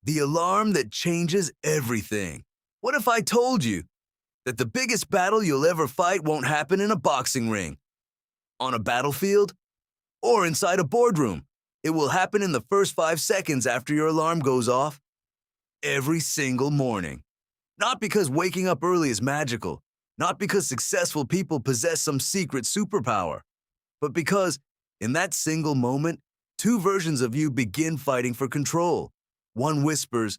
The alarm that changes everything. What if I told you that the biggest battle you'll ever fight won't happen in a boxing ring, on a battlefield, or inside a boardroom? It will happen in the first 5 seconds after your alarm goes off, every single morning. Not because waking up early is magical, not because successful people possess some secret superpower, but because in that single moment, two versions of you begin fighting for control. One whispers,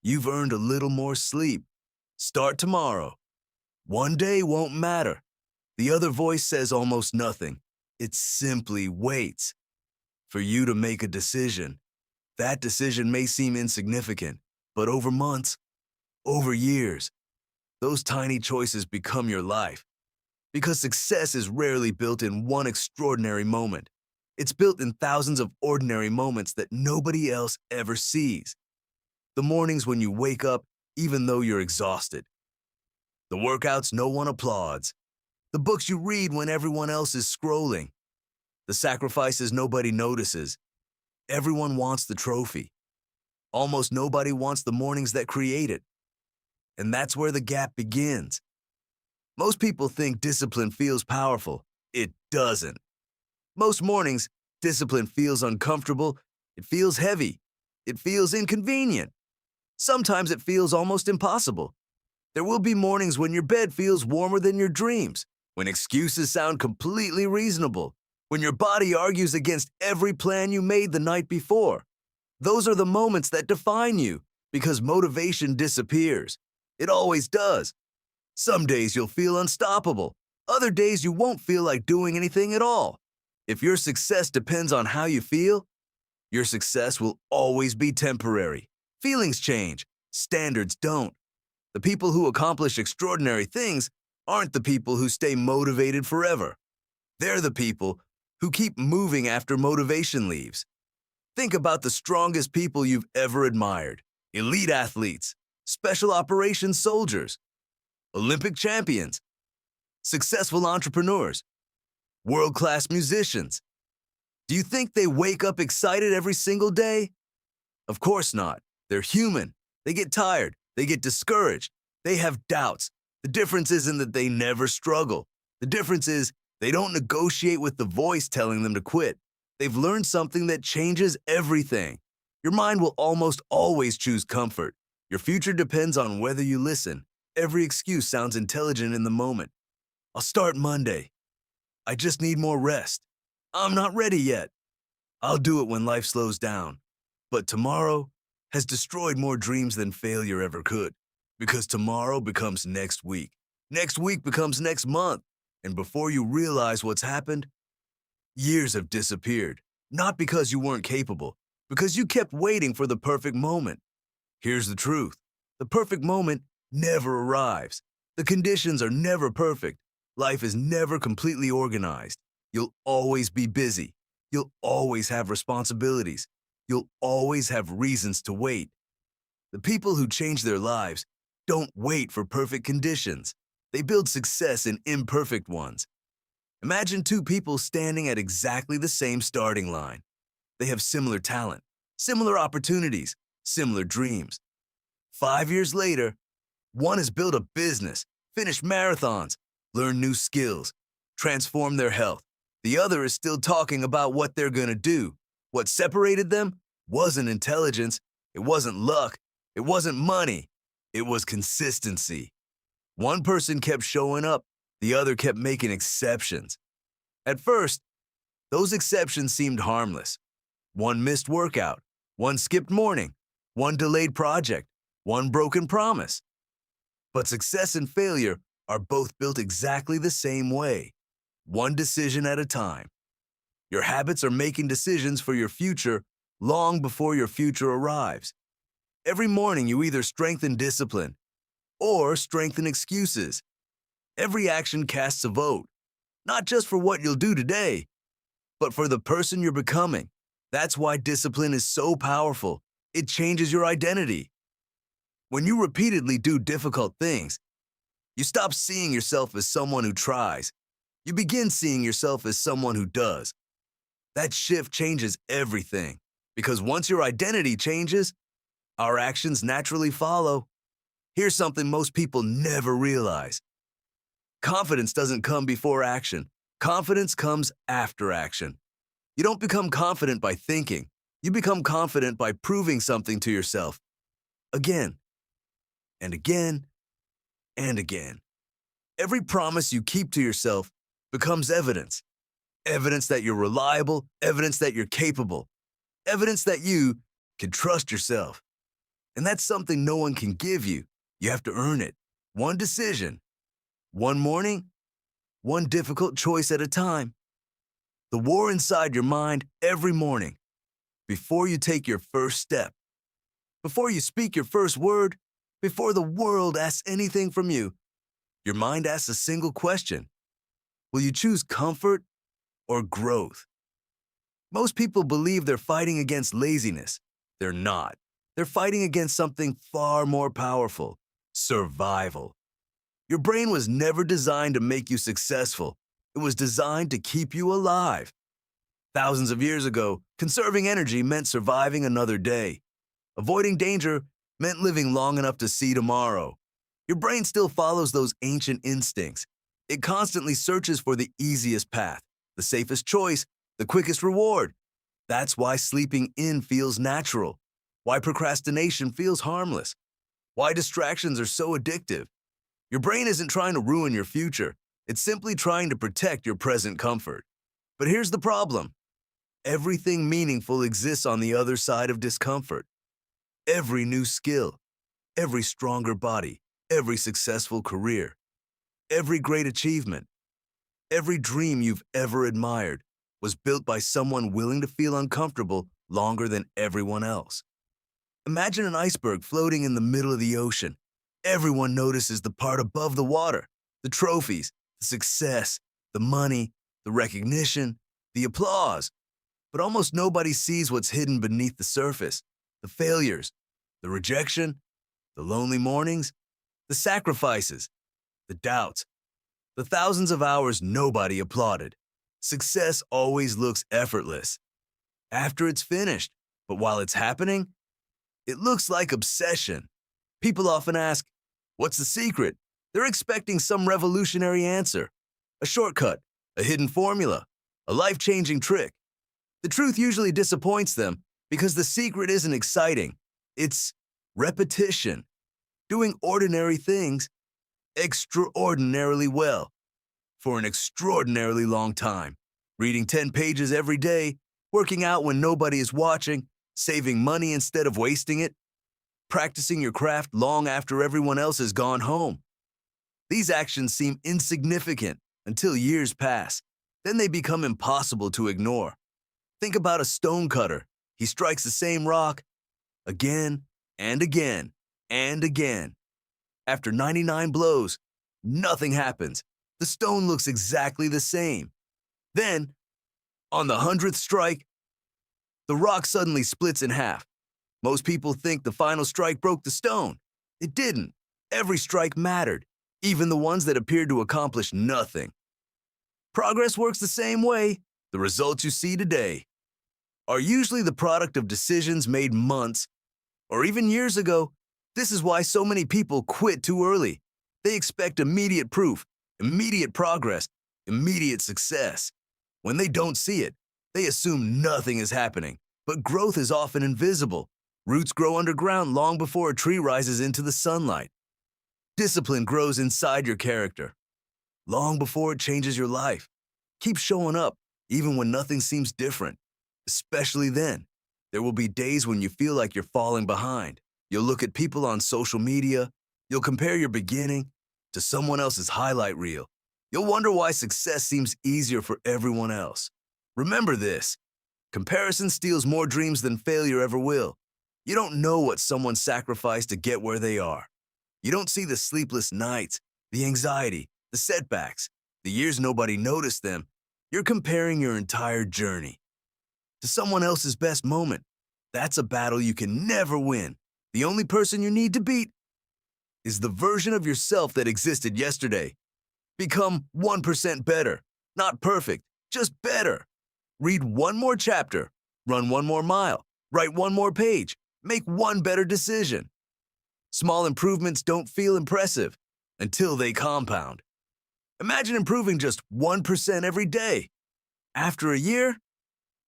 "You've earned a little more sleep. Start tomorrow. One day won't matter." The other voice says almost nothing. It simply waits for you to make a decision. That decision may seem insignificant, but over months, over years, those tiny choices become your life. Because success is rarely built in one extraordinary moment. It's built in thousands of ordinary moments that nobody else ever sees. The mornings when you wake up even though you're exhausted. The workouts no one applauds. The books you read when everyone else is scrolling. The sacrifices nobody notices. Everyone wants the trophy. Almost nobody wants the mornings that create it. And that's where the gap begins. Most people think discipline feels powerful. It doesn't. Most mornings, discipline feels uncomfortable. It feels heavy. It feels inconvenient. Sometimes it feels almost impossible. There will be mornings when your bed feels warmer than your dreams, when excuses sound completely reasonable, when your body argues against every plan you made the night before. Those are the moments that define you, because motivation disappears. It always does. Some days you'll feel unstoppable. Other days you won't feel like doing anything at all. If your success depends on how you feel, your success will always be temporary. Feelings change. Standards don't. The people who accomplish extraordinary things aren't the people who stay motivated forever. They're the people who keep moving after motivation leaves. Think about the strongest people you've ever admired. Elite athletes, special operations soldiers, Olympic champions, successful entrepreneurs, world-class musicians. Do you think they wake up excited every single day? Of course not. They're human. They get tired. They get discouraged. They have doubts. The difference isn't that they never struggle. The difference is they don't negotiate with the voice telling them to quit. They've learned something that changes everything. Your mind will almost always choose comfort. Your future depends on whether you listen. Every excuse sounds intelligent in the moment. "I'll start Monday. I just need more rest. I'm not ready yet. I'll do it when life slows down." But tomorrow has destroyed more dreams than failure ever could. Because tomorrow becomes next week. Next week becomes next month. And before you realize what's happened, years have disappeared. Not because you weren't capable, because you kept waiting for the perfect moment. Here's the truth. The perfect moment never arrives. The conditions are never perfect. Life is never completely organized. You'll always be busy. You'll always have responsibilities. You'll always have reasons to wait. The people who change their lives don't wait for perfect conditions. They build success in imperfect ones. Imagine two people standing at exactly the same starting line. They have similar talent, similar opportunities, similar dreams. 5 years later, one has built a business, finished marathons, learned new skills, transformed their health. The other is still talking about what they're going to do. What separated them wasn't intelligence, it wasn't luck, it wasn't money, it was consistency. One person kept showing up, the other kept making exceptions. At first, those exceptions seemed harmless. One missed workout, one skipped morning, one delayed project, one broken promise. But success and failure are both built exactly the same way, one decision at a time. Your habits are making decisions for your future long before your future arrives. Every morning you either strengthen discipline or strengthen excuses. Every action casts a vote, not just for what you'll do today, but for the person you're becoming. That's why discipline is so powerful. It changes your identity. When you repeatedly do difficult things, you stop seeing yourself as someone who tries. You begin seeing yourself as someone who does. That shift changes everything, because once your identity changes, Our actions naturally follow. Here's something most people never realize. Confidence doesn't come before action. Confidence comes after action. You don't become confident by thinking. You become confident by proving something to yourself. Again, and again, and again. Every promise you keep to yourself becomes evidence. Evidence that you're reliable, evidence that you're capable, evidence that you can trust yourself. And that's something no one can give you. You have to earn it. One decision, one morning, one difficult choice at a time. The war inside your mind every morning. Before you take your first step, before you speak your first word, before the world asks anything from you, your mind asks a single question. Will you choose comfort or growth? Most people believe they're fighting against laziness. They're not. They're fighting against something far more powerful: survival. Your brain was never designed to make you successful. It was designed to keep you alive. Thousands of years ago, conserving energy meant surviving another day. Avoiding danger meant living long enough to see tomorrow. Your brain still follows those ancient instincts. It constantly searches for the easiest path, the safest choice, the quickest reward. That's why sleeping in feels natural, why procrastination feels harmless, why distractions are so addictive. Your brain isn't trying to ruin your future. It's simply trying to protect your present comfort. But here's the problem. Everything meaningful exists on the other side of discomfort. Every new skill, every stronger body, every successful career, every great achievement, every dream you've ever admired was built by someone willing to feel uncomfortable longer than everyone else. Imagine an iceberg floating in the middle of the ocean. Everyone notices the part above the water, the trophies, the success, the money, the recognition, the applause. But almost nobody sees what's hidden beneath the surface: the failures, the rejection, the lonely mornings, the sacrifices, the doubts, the thousands of hours nobody applauded. Success always looks effortless after it's finished, but while it's happening, it looks like obsession. People often ask, "What's the secret?" They're expecting some revolutionary answer, a shortcut, a hidden formula, a life-changing trick. The truth usually disappoints them because the secret isn't exciting. It's repetition, doing ordinary things extraordinarily well for an extraordinarily long time, reading 10 pages every day, working out when nobody is watching, saving money instead of wasting it, practicing your craft long after everyone else has gone home. These actions seem insignificant until years pass. Then they become impossible to ignore. Think about a stone cutter. He strikes the same rock again and again and again. After 99 blows, nothing happens. The stone looks exactly the same. Then, on the 100th strike, the rock suddenly splits in half. Most people think the final strike broke the stone. It didn't. Every strike mattered, even the ones that appeared to accomplish nothing. Progress works the same way. The results you see today are usually the product of decisions made months or even years ago. This is why so many people quit too early. They expect immediate proof, immediate progress, immediate success. When they don't see it, they assume nothing is happening. But growth is often invisible. Roots grow underground long before a tree rises into the sunlight. Discipline grows inside your character, long before it changes your life. Keep showing up, even when nothing seems different. Especially then, there will be days when you feel like you're falling behind. You'll look at people on social media. You'll compare your beginning to someone else's highlight reel. You'll wonder why success seems easier for everyone else. Remember this: comparison steals more dreams than failure ever will. You don't know what someone sacrificed to get where they are. You don't see the sleepless nights, the anxiety, the setbacks, the years nobody noticed them. You're comparing your entire journey to someone else's best moment. That's a battle you can never win. The only person you need to beat is the version of yourself that existed yesterday. Become 1% better. Not perfect, just better. Read one more chapter, run one more mile, write one more page, Make one better decision. Small improvements don't feel impressive until they compound. Imagine improving just 1% every day. After a year,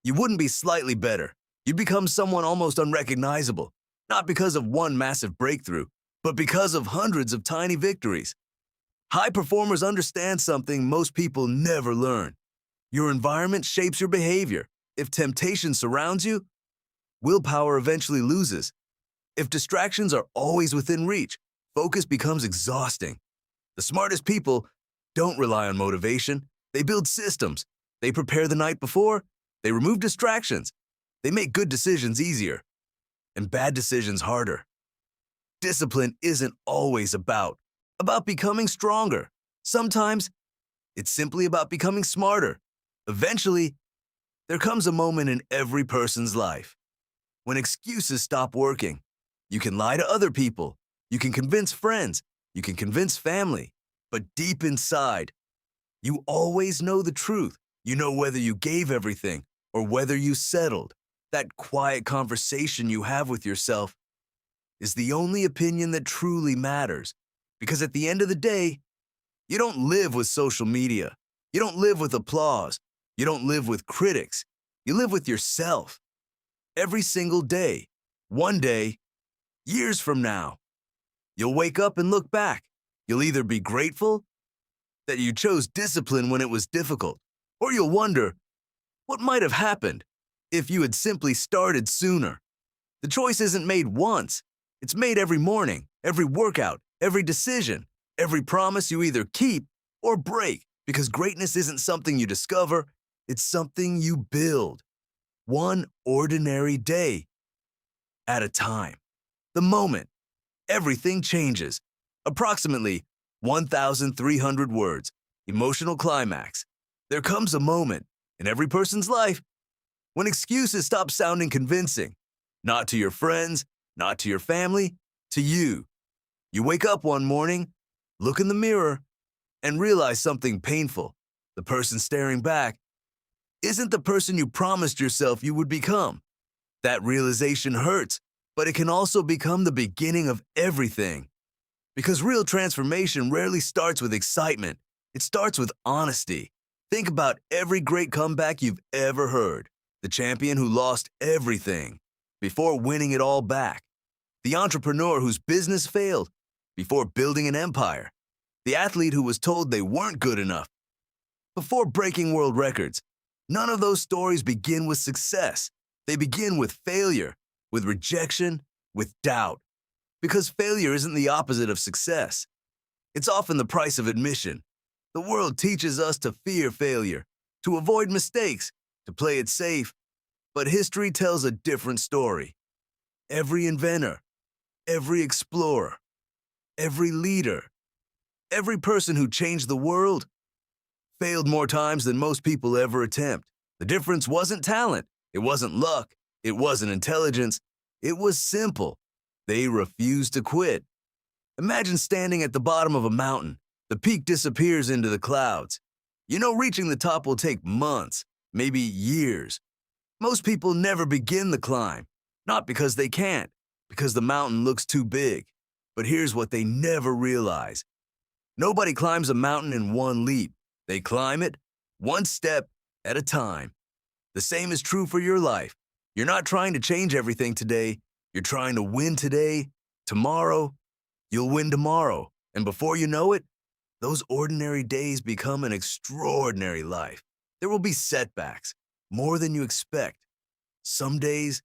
you wouldn't be slightly better. You'd become someone almost unrecognizable, not because of one massive breakthrough, but because of hundreds of tiny victories. High performers understand something most people never learn. Your environment shapes your behavior. If temptation surrounds you, willpower eventually loses. If distractions are always within reach, focus becomes exhausting. The smartest people don't rely on motivation. They build systems. They prepare the night before. They remove distractions. They make good decisions easier and bad decisions harder. Discipline isn't always about becoming stronger. Sometimes it's simply about becoming smarter. Eventually, there comes a moment in every person's life when excuses stop working. You can lie to other people. You can convince friends. You can convince family. But deep inside, you always know the truth. You know whether you gave everything or whether you settled. That quiet conversation you have with yourself is the only opinion that truly matters. Because at the end of the day, you don't live with social media. You don't live with applause. You don't live with critics. You live with yourself. Every single day. One day, years from now, you'll wake up and look back. You'll either be grateful that you chose discipline when it was difficult, or you'll wonder what might have happened if you had simply started sooner. The choice isn't made once. It's made every morning, every workout, every decision, every promise you either keep or break, because greatness isn't something you discover, it's something you build. One ordinary day at a time. The moment everything changes. Approximately 1,300 words. Emotional climax. There comes a moment in every person's life when excuses stop sounding convincing. Not to your friends, not to your family, to you. You wake up one morning, look in the mirror, and realize something painful. The person staring back isn't the person you promised yourself you would become. That realization hurts, but it can also become the beginning of everything. Because real transformation rarely starts with excitement. It starts with honesty. Think about every great comeback you've ever heard. The champion who lost everything before winning it all back. The entrepreneur whose business failed before building an empire. The athlete who was told they weren't good enough before breaking world records. None of those stories begin with success. They begin with failure, with rejection, with doubt. Because failure isn't the opposite of success. It's often the price of admission. The world teaches us to fear failure, to avoid mistakes, to play it safe. But history tells a different story. Every inventor, every explorer, every leader, every person who changed the world failed more times than most people ever attempt. The difference wasn't talent. It wasn't luck. It wasn't intelligence. It was simple. They refused to quit. Imagine standing at the bottom of a mountain. The peak disappears into the clouds. You know reaching the top will take months, maybe years. Most people never begin the climb, not because they can't, because the mountain looks too big. But here's what they never realize. Nobody climbs a mountain in one leap. They climb it one step at a time. The same is true for your life. You're not trying to change everything today. You're trying to win today. Tomorrow, you'll win tomorrow. And before you know it, those ordinary days become an extraordinary life. There will be setbacks, more than you expect. Some days,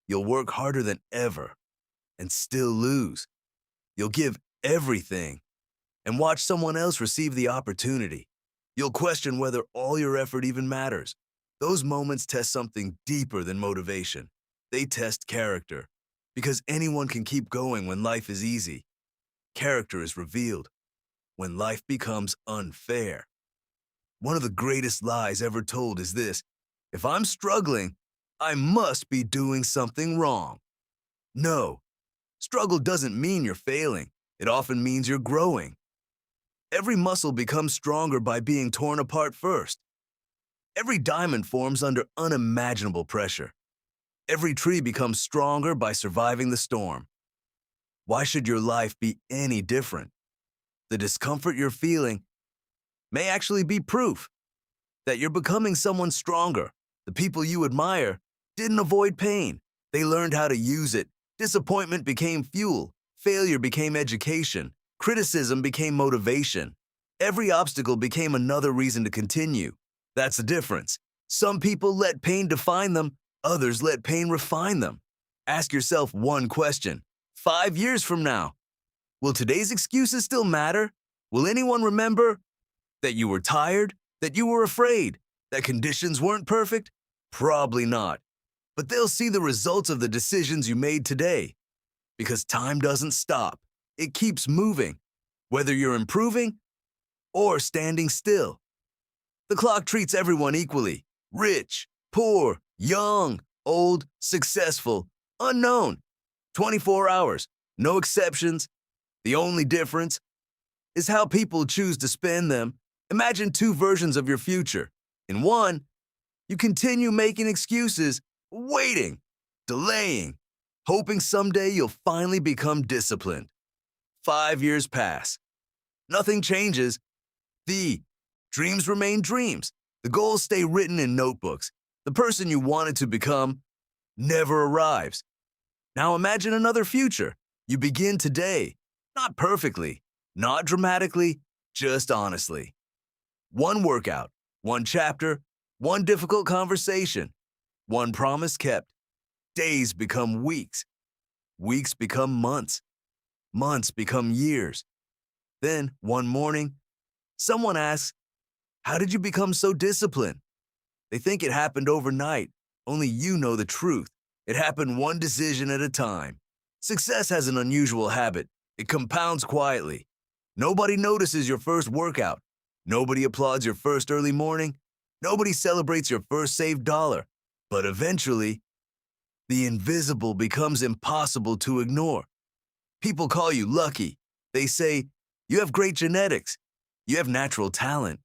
you'll work harder than ever and still lose. You'll give everything and watch someone else receive the opportunity. You'll question whether all your effort even matters. Those moments test something deeper than motivation. They test character. Because anyone can keep going when life is easy. Character is revealed when life becomes unfair. One of the greatest lies ever told is this: if I'm struggling, I must be doing something wrong. No, struggle doesn't mean you're failing. It often means you're growing. Every muscle becomes stronger by being torn apart first. Every diamond forms under unimaginable pressure. Every tree becomes stronger by surviving the storm. Why should your life be any different? The discomfort you're feeling may actually be proof that you're becoming someone stronger. The people you admire didn't avoid pain. They learned how to use it. Disappointment became fuel. Failure became education. Criticism became motivation. Every obstacle became another reason to continue. That's the difference. Some people let pain define them. Others let pain refine them. Ask yourself one question. 5 years from now, will today's excuses still matter? Will anyone remember that you were tired? That you were afraid? That conditions weren't perfect? Probably not. But they'll see the results of the decisions you made today. Because time doesn't stop. It keeps moving, whether you're improving or standing still. The clock treats everyone equally. Rich, poor, young, old, successful, unknown. 24 hours, no exceptions. The only difference is how people choose to spend them. Imagine two versions of your future. In one, you continue making excuses, waiting, delaying, hoping someday you'll finally become disciplined. 5 years pass. Nothing changes. The dreams remain dreams. The goals stay written in notebooks. The person you wanted to become never arrives. Now imagine another future. You begin today. Not perfectly, not dramatically, just honestly. One workout, one chapter, one difficult conversation, one promise kept. Days become weeks. Weeks become months. Months become years. Then, one morning, someone asks, "How did you become so disciplined?" They think it happened overnight. Only you know the truth. It happened one decision at a time. Success has an unusual habit. It compounds quietly. Nobody notices your first workout. Nobody applauds your first early morning. Nobody celebrates your first saved dollar. But eventually, the invisible becomes impossible to ignore. People call you lucky. They say, you have great genetics. You have natural talent.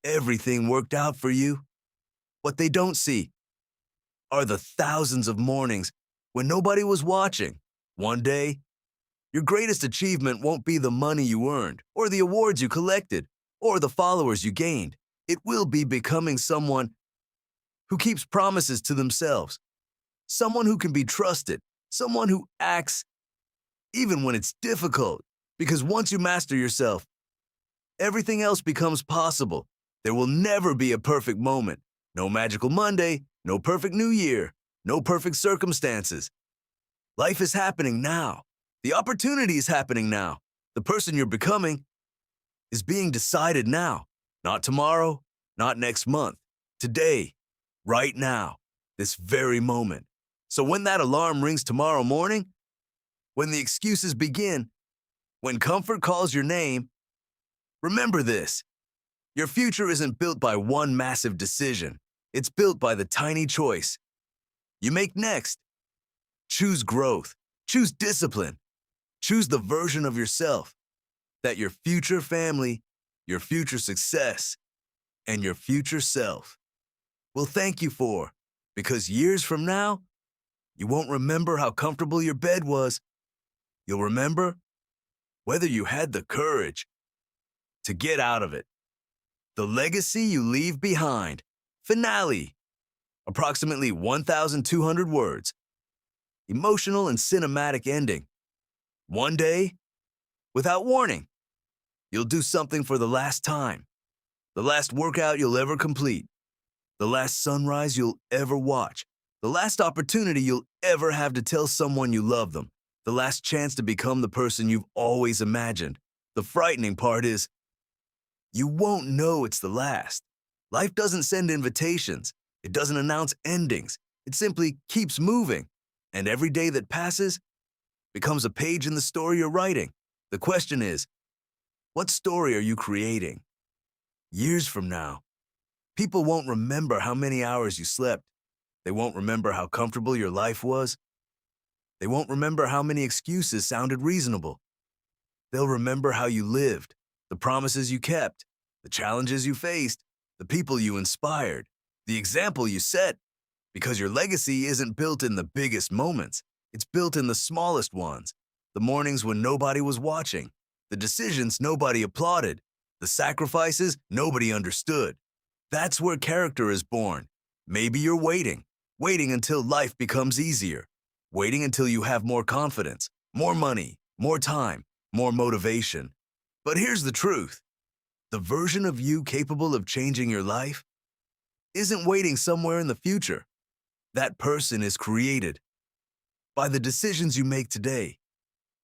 Everything worked out for you. What they don't see are the thousands of mornings when nobody was watching. One day, your greatest achievement won't be the money you earned, or the awards you collected, or the followers you gained. It will be becoming someone who keeps promises to themselves, someone who can be trusted, someone who acts even when it's difficult. Because once you master yourself, everything else becomes possible. There will never be a perfect moment. No magical Monday, no perfect New Year, no perfect circumstances. Life is happening now. The opportunity is happening now. The person you're becoming is being decided now. Not tomorrow, not next month. Today, right now, this very moment. So when that alarm rings tomorrow morning, when the excuses begin, when comfort calls your name, remember this. Your future isn't built by one massive decision. It's built by the tiny choice you make next. Choose growth. Choose discipline. Choose the version of yourself that your future family, your future success, and your future self will thank you for. Because years from now, you won't remember how comfortable your bed was. You'll remember whether you had the courage to get out of it. The legacy you leave behind. Finale. Approximately 1,200 words. Emotional and cinematic ending. One day, without warning, you'll do something for the last time. The last workout you'll ever complete. The last sunrise you'll ever watch. The last opportunity you'll ever have to tell someone you love them. The last chance to become the person you've always imagined. The frightening part is, you won't know it's the last. Life doesn't send invitations. It doesn't announce endings. It simply keeps moving. And every day that passes becomes a page in the story you're writing. The question is, what story are you creating? Years from now, people won't remember how many hours you slept. They won't remember how comfortable your life was. They won't remember how many excuses sounded reasonable. They'll remember how you lived, the promises you kept, the challenges you faced, the people you inspired, the example you set. Because your legacy isn't built in the biggest moments. It's built in the smallest ones. The mornings when nobody was watching. The decisions nobody applauded. The sacrifices nobody understood. That's where character is born. Maybe you're waiting until life becomes easier. Waiting until you have more confidence, more money, more time, more motivation. But here's the truth. The version of you capable of changing your life isn't waiting somewhere in the future. That person is created by the decisions you make today.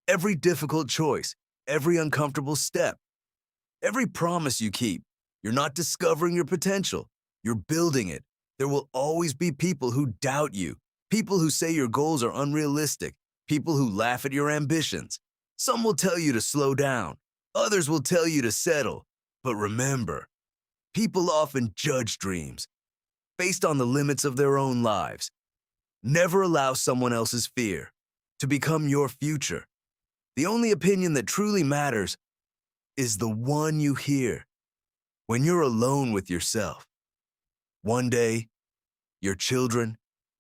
Every difficult choice, every uncomfortable step, every promise you keep. You're not discovering your potential. You're building it. There will always be people who doubt you, people who say your goals are unrealistic, people who laugh at your ambitions. Some will tell you to slow down. Others will tell you to settle. But remember, people often judge dreams based on the limits of their own lives. Never allow someone else's fear to become your future. The only opinion that truly matters is the one you hear when you're alone with yourself. One day, your children,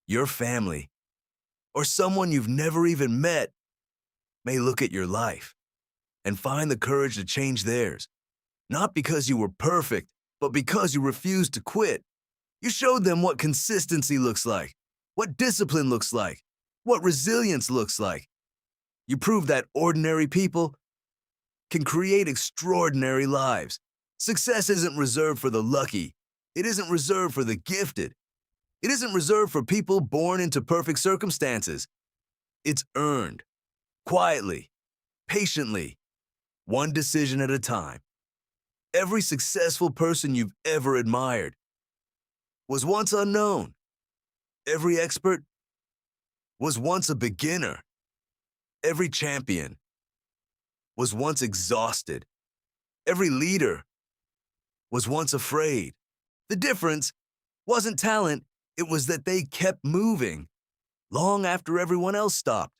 your family, or someone you've never even met may look at your life and find the courage to change theirs. Not because you were perfect, but because you refused to quit. You showed them what consistency looks like, what discipline looks like, what resilience looks like. You proved that ordinary people can create extraordinary lives. Success isn't reserved for the lucky. It isn't reserved for the gifted. It isn't reserved for people born into perfect circumstances. It's earned, quietly, patiently, one decision at a time. Every successful person you've ever admired was once unknown. Every expert was once a beginner. Every champion was once exhausted. Every leader was once afraid. The difference wasn't talent, it was that they kept moving long after everyone else stopped.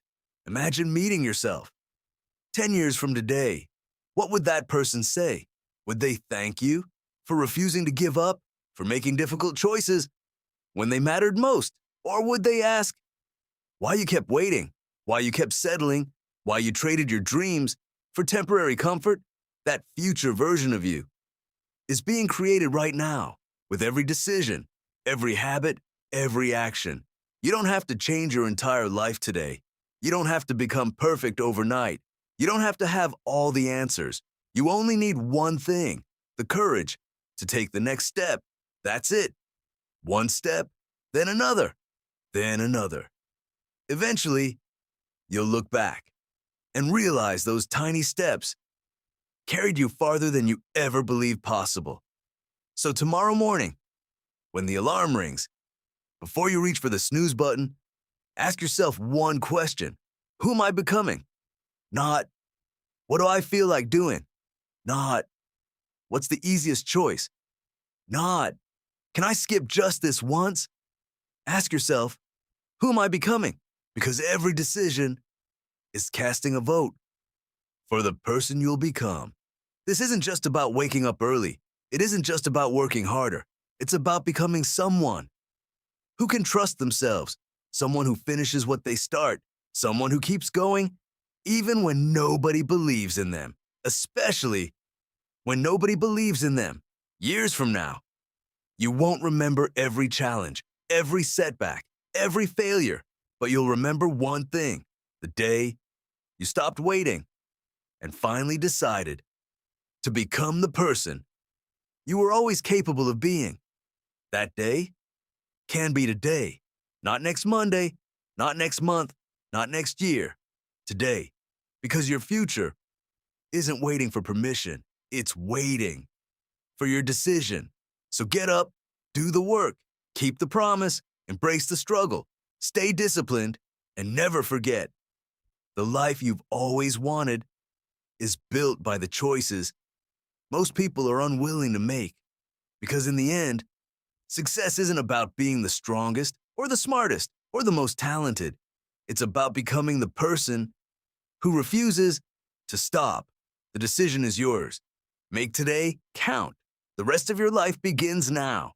Imagine meeting yourself 10 years from today. What would that person say? Would they thank you for refusing to give up, for making difficult choices when they mattered most? Or would they ask why you kept waiting, why you kept settling, why you traded your dreams for temporary comfort? That future version of you is being created right now with every decision, every habit, every action. You don't have to change your entire life today. You don't have to become perfect overnight. You don't have to have all the answers. You only need one thing, the courage to take the next step. That's it. One step, then another, then another. Eventually, you'll look back and realize those tiny steps carried you farther than you ever believed possible. So tomorrow morning, when the alarm rings, before you reach for the snooze button, ask yourself one question. Who am I becoming? Not, what do I feel like doing? Not, what's the easiest choice? Not, can I skip just this once? Ask yourself, who am I becoming? Because every decision is casting a vote for the person you'll become. This isn't just about waking up early. It isn't just about working harder. It's about becoming someone who can trust themselves, someone who finishes what they start, someone who keeps going even when nobody believes in them, especially when nobody believes in them. Years from now, you won't remember every challenge, every setback, every failure, but you'll remember one thing: the day you stopped waiting and finally decided to become the person you were always capable of being. That day can be today, not next Monday, not next month, not next year, today, because your future isn't waiting for permission. It's waiting for your decision. So get up, do the work, keep the promise, embrace the struggle, stay disciplined, and never forget, the life you've always wanted is built by the choices most people are unwilling to make. Because in the end, success isn't about being the strongest or the smartest or the most talented. It's about becoming the person who refuses to stop. The decision is yours. Make today count. The rest of your life begins now.